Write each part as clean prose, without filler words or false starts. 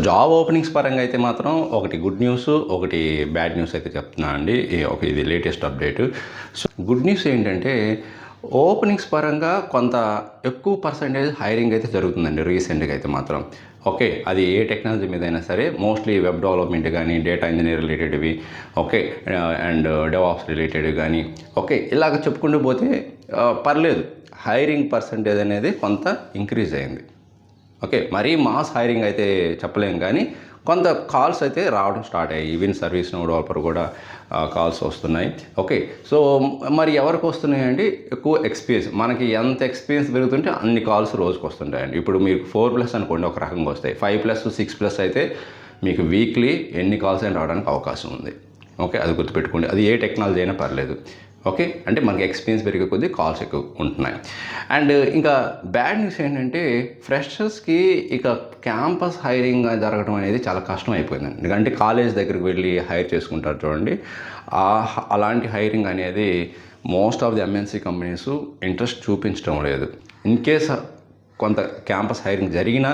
Job openings పరంగా అయితే మాత్రం ఒకటి గుడ్ న్యూస్, ఒకటి బ్యాడ్ న్యూస్ అయితే చెప్తున్నా అండి. ఇది latest update. So good news ఏంటంటే ఓపెనింగ్స్ పరంగా కొంత ఎక్కువ పర్సెంటేజ్ హైరింగ్ అయితే జరుగుతుందండి రీసెంట్గా అయితే మాత్రం. ఓకే, అది ఏ టెక్నాలజీ మీద అయినా సరే, మోస్ట్లీ వెబ్ డెవలప్మెంట్ కానీ, డేటా ఇంజనీర్ రిలేటెడ్వి, ఓకే, అండ్ డెవాప్స్ రిలేటెడ్ కానీ, ఓకే, ఇలాగ చెప్పుకుంటూ పోతే పర్లేదు, హైరింగ్ పర్సెంటేజ్ అనేది కొంత ఇంక్రీజ్ అయింది. ఓకే, మరీ మాస్ హైరింగ్ అయితే చెప్పలేం కానీ కొంత కాల్స్ అయితే రావడం స్టార్ట్ అయ్యాయి. ఈవెన్ సర్వీస్ నో డెవలపర్ కూడా కాల్స్ వస్తున్నాయి. ఓకే, సో మరి ఎవరికి వస్తున్నాయండి? ఎక్కువ ఎక్స్పీరియన్స్. మనకి ఎంత ఎక్స్పీరియన్స్ పెరుగుతుంటే అన్ని కాల్స్ రోజుకి వస్తుంటాయండి. ఇప్పుడు మీకు 4+ అనుకోండి, ఒక రకంగా వస్తాయి. 5+, 6+ అయితే మీకు వీక్లీ ఎన్ని కాల్స్ అయినా రావడానికి అవకాశం ఉంది. ఓకే, అది గుర్తుపెట్టుకోండి. అది ఏ టెక్నాలజీ అయినా పర్లేదు. ఓకే, అంటే మనకి ఎక్స్పీరియన్స్ పెరిగే కొద్దీ కాల్స్ ఎక్కువ ఉంటున్నాయి. అండ్ ఇంకా బ్యాడ్ న్యూస్ ఏంటంటే ఫ్రెషర్స్కి ఇక క్యాంపస్ హైరింగ్ జరగడం అనేది చాలా కష్టం అయిపోయిందండి. ఎందుకంటే కాలేజ్ దగ్గరికి వెళ్ళి హైర్ చేసుకుంటారు చూడండి, అలాంటి హైరింగ్ అనేది most of the MNC companies interest చూపించడం లేదు. ఇన్ కేస్ కొంత క్యాంపస్ హైరింగ్ జరిగినా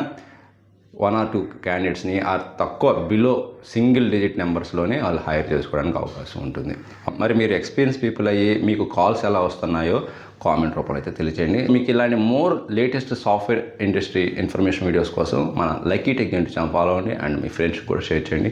1 or 2 క్యాండిడేట్స్ని తక్కువ బిలో సింగిల్ డిజిట్ నెంబర్స్లోనే వాళ్ళు హైర్ చేసుకోవడానికి అవకాశం ఉంటుంది. మరి మీరు ఎక్స్పీరియన్స్ పీపుల్ అయ్యి మీకు కాల్స్ ఎలా వస్తున్నాయో కామెంట్ రూపంలో అయితే తెలియజేయండి. మీకు ఇలాంటి more latest software industry information videos కోసం మన లక్కీ టెక్ ఛానల్ ఫాలో అవ్వండి అండ్ మీ ఫ్రెండ్స్కి కూడా షేర్ చేయండి.